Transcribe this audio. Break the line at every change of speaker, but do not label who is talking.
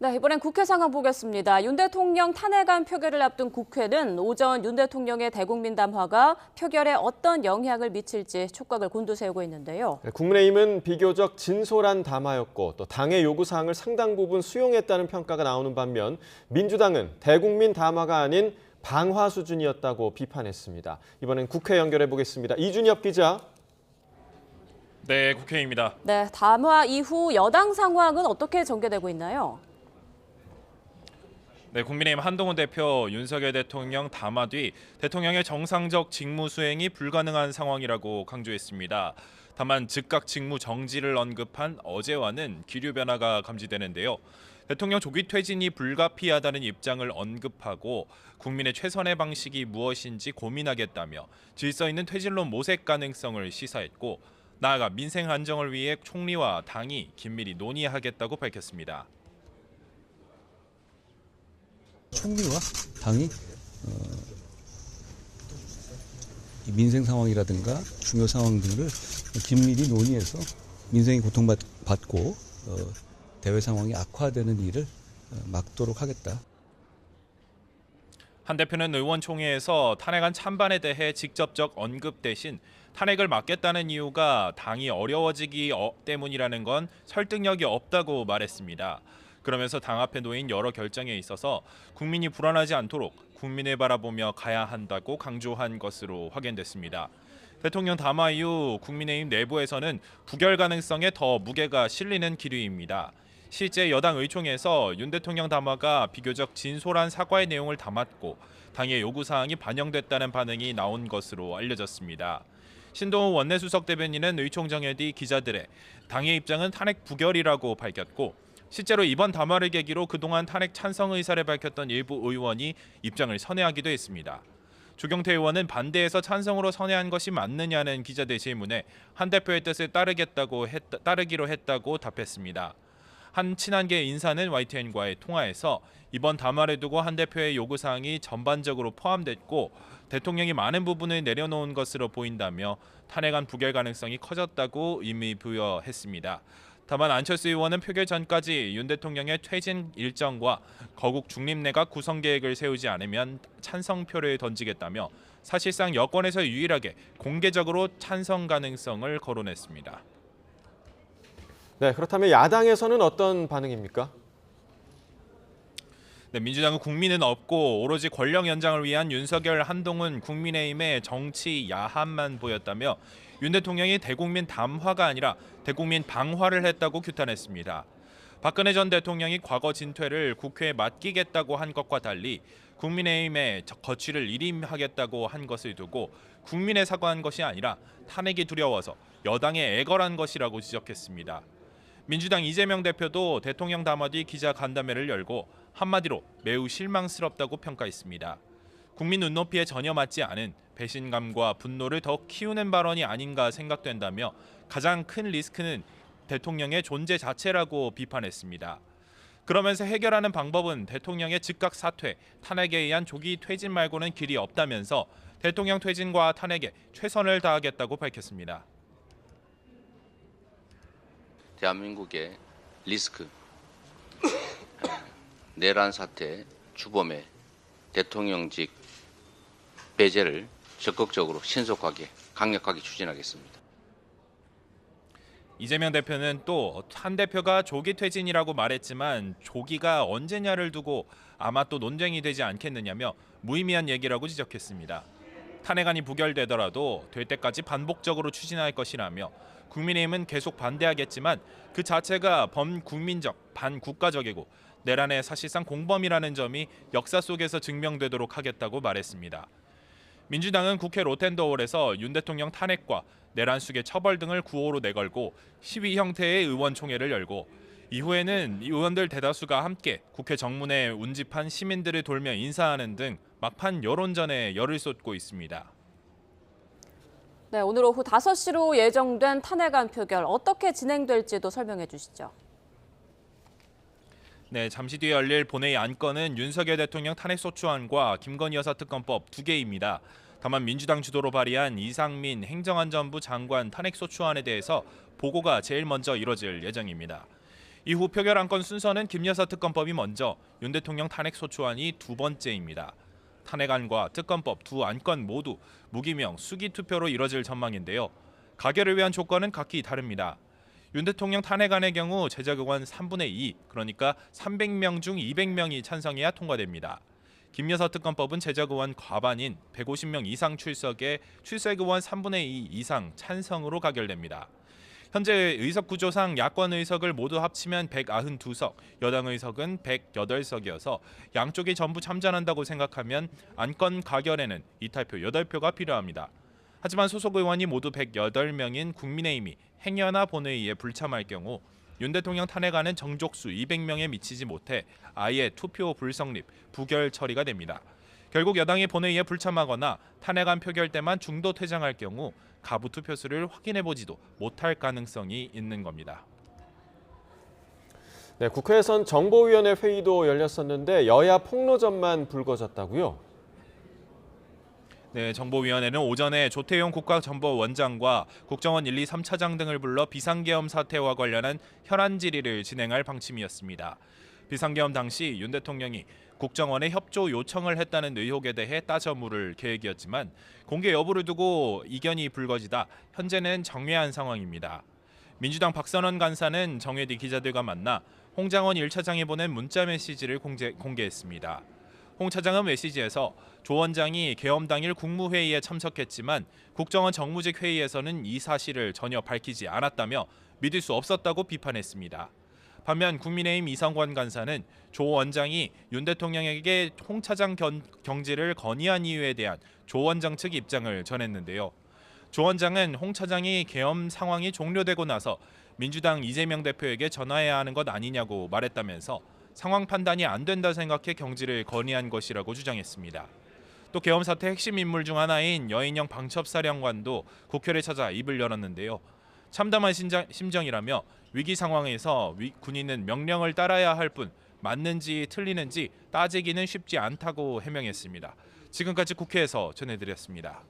네, 이번엔 국회 상황 보겠습니다. 윤 대통령 탄핵안 표결을 앞둔 국회는 오전 윤 대통령의 대국민 담화가 표결에 어떤 영향을 미칠지 촉각을 곤두세우고 있는데요.
국민의힘은 비교적 진솔한 담화였고 또 당의 요구사항을 상당 부분 수용했다는 평가가 나오는 반면 민주당은 대국민 담화가 아닌 방화 수준이었다고 비판했습니다. 이번엔 국회 연결해 보겠습니다. 이준엽 기자.
네, 국회입니다.
네, 담화 이후 여당 상황은 어떻게 전개되고 있나요?
네, 국민의힘 한동훈 대표 윤석열 대통령 담화 뒤 대통령의 정상적 직무 수행이 불가능한 상황이라고 강조했습니다. 다만 즉각 직무 정지를 언급한 어제와는 기류 변화가 감지되는데요. 대통령 조기 퇴진이 불가피하다는 입장을 언급하고 국민의 최선의 방식이 무엇인지 고민하겠다며 질서 있는 퇴진론 모색 가능성을 시사했고 나아가 민생 안정을 위해 총리와 당이 긴밀히 논의하겠다고 밝혔습니다.
총리와 당이 민생 상황이라든가 중요 상황들을 긴밀히 논의해서 민생이 고통받고 대외 상황이 악화되는 일을 막도록 하겠다.
한 대표는 의원총회에서 탄핵안 찬반에 대해 직접적 언급 대신 탄핵을 막겠다는 이유가 당이 어려워지기 때문이라는 건 설득력이 없다고 말했습니다. 그러면서 당 앞에 놓인 여러 결정에 있어서 국민이 불안하지 않도록 국민을 바라보며 가야 한다고 강조한 것으로 확인됐습니다. 대통령 담화 이후 국민의힘 내부에서는 부결 가능성에 더 무게가 실리는 기류입니다. 실제 여당 의총에서 윤 대통령 담화가 비교적 진솔한 사과의 내용을 담았고 당의 요구사항이 반영됐다는 반응이 나온 것으로 알려졌습니다. 신동우 원내수석 대변인은 의총 정회 뒤 기자들의 당의 입장은 탄핵 부결이라고 밝혔고 실제로 이번 담화를 계기로 그동안 탄핵 찬성 의사를 밝혔던 일부 의원이 입장을 선회하기도 했습니다. 조경태 의원은 반대해서 찬성으로 선회한 것이 맞느냐는 기자들 질문에 한 대표의 뜻을 따르기로 했다고 답했습니다. 한 친한계 인사는 YTN과의 통화에서 이번 담화를 두고 한 대표의 요구사항이 전반적으로 포함됐고 대통령이 많은 부분을 내려놓은 것으로 보인다며 탄핵안 부결 가능성이 커졌다고 의미 부여했습니다. 다만 안철수 의원은 표결 전까지 윤 대통령의 퇴진 일정과 거국 중립내각 구성 계획을 세우지 않으면 찬성표를 던지겠다며 사실상 여권에서 유일하게 공개적으로 찬성 가능성을 거론했습니다.
네, 그렇다면 야당에서는 어떤 반응입니까?
네, 민주당은 국민은 없고 오로지 권력 연장을 위한 윤석열, 한동훈, 국민의힘의 정치 야함만 보였다며 윤 대통령이 대국민 담화가 아니라 대국민 방화를 했다고 규탄했습니다. 박근혜 전 대통령이 과거 진퇴를 국회에 맡기겠다고 한 것과 달리 국민의힘의 거취를 일임하겠다고 한 것을 두고 국민에 사과한 것이 아니라 탄핵이 두려워서 여당에 애걸한 것이라고 지적했습니다. 민주당 이재명 대표도 대통령 담화 뒤 기자 간담회를 열고 한마디로 매우 실망스럽다고 평가했습니다. 국민 눈높이에 전혀 맞지 않은 배신감과 분노를 더 키우는 발언이 아닌가 생각된다며 가장 큰 리스크는 대통령의 존재 자체라고 비판했습니다. 그러면서 해결하는 방법은 대통령의 즉각 사퇴, 탄핵에 의한 조기 퇴진 말고는 길이 없다면서 대통령 퇴진과 탄핵에 최선을 다하겠다고 밝혔습니다.
대한민국의 리스크, 내란 사태, 주범의 대통령직 배제를 적극적으로 신속하게 강력하게 추진하겠습니다.
이재명 대표는 또 한 대표가 조기 퇴진이라고 말했지만 조기가 언제냐를 두고 아마 또 논쟁이 되지 않겠느냐며 무의미한 얘기라고 지적했습니다. 탄핵안이 부결되더라도 될 때까지 반복적으로 추진할 것이라며 국민의힘은 계속 반대하겠지만 그 자체가 범국민적, 반국가적이고 내란의 사실상 공범이라는 점이 역사 속에서 증명되도록 하겠다고 말했습니다. 민주당은 국회 로텐더홀에서 윤 대통령 탄핵과 내란 수계 처벌 등을 구호로 내걸고 시위 형태의 의원총회를 열고 이후에는 의원들 대다수가 함께 국회 정문에 운집한 시민들을 돌며 인사하는 등 막판 여론전에 열을 쏟고 있습니다.
네, 오늘 오후 5시로 예정된 탄핵안 표결 어떻게 진행될지도 설명해 주시죠.
네, 잠시 뒤에 열릴 본회의 안건은 윤석열 대통령 탄핵소추안과 김건희 여사 특검법 두 개입니다. 다만 민주당 주도로 발의한 이상민 행정안전부 장관 탄핵소추안에 대해서 보고가 제일 먼저 이뤄질 예정입니다. 이후 표결 안건 순서는 김여사 특검법이 먼저, 윤 대통령 탄핵 소추안이 두 번째입니다. 탄핵안과 특검법 두 안건 모두 무기명 수기 투표로 이뤄질 전망인데요. 가결을 위한 조건은 각기 다릅니다. 윤 대통령 탄핵안의 경우 제적의원 3분의 2, 그러니까 300명 중 200명이 찬성해야 통과됩니다. 김여사 특검법은 제적의원 과반인 150명 이상 출석에 출석의원 3분의 2 이상 찬성으로 가결됩니다. 현재 의석 구조상 야권 의석을 모두 합치면 192석, 여당 의석은 108석이어서 양쪽이 전부 참전한다고 생각하면 안건 가결에는 이탈표 8표가 필요합니다. 하지만 소속 의원이 모두 108명인 국민의힘이 행여나 본회의에 불참할 경우 윤 대통령 탄핵안은 정족수 200명에 미치지 못해 아예 투표 불성립, 부결 처리가 됩니다. 결국 여당이 본회의에 불참하거나 탄핵안 표결 때만 중도 퇴장할 경우 가부 투표수를 확인해보지도 못할 가능성이 있는 겁니다.
네, 국회에선 정보위원회 회의도 열렸었는데 여야 폭로전만 불거졌다고요?
네, 정보위원회는 오전에 조태용 국가정보원장과 국정원 1, 2, 3차장 등을 불러 비상계엄 사태와 관련한 현안 질의를 진행할 방침이었습니다. 비상계엄 당시 윤 대통령이 국정원에 협조 요청을 했다는 의혹에 대해 따져 물을 계획이었지만 공개 여부를 두고 이견이 불거지다 현재는 정회한 상황입니다. 민주당 박선원 간사는 정회 뒤 기자들과 만나 홍 장관 1차장이 보낸 문자 메시지를 공개했습니다. 홍 차장은 메시지에서 조 원장이 계엄 당일 국무회의에 참석했지만 국정원 정무직 회의에서는 이 사실을 전혀 밝히지 않았다며 믿을 수 없었다고 비판했습니다. 반면 국민의힘 이성관 간사는 조 원장이 윤 대통령에게 홍 차장 경질을 건의한 이유에 대한 조 원장 측 입장을 전했는데요. 조 원장은 홍 차장이 계엄 상황이 종료되고 나서 민주당 이재명 대표에게 전화해야 하는 것 아니냐고 말했다면서 상황 판단이 안 된다 생각해 경질을 건의한 것이라고 주장했습니다. 또 계엄 사태 핵심 인물 중 하나인 여인영 방첩사령관도 국회를 찾아 입을 열었는데요. 참담한 심정이라며 위기 상황에서 군인은 명령을 따라야 할 뿐 맞는지 틀리는지 따지기는 쉽지 않다고 해명했습니다. 지금까지 국회에서 전해드렸습니다.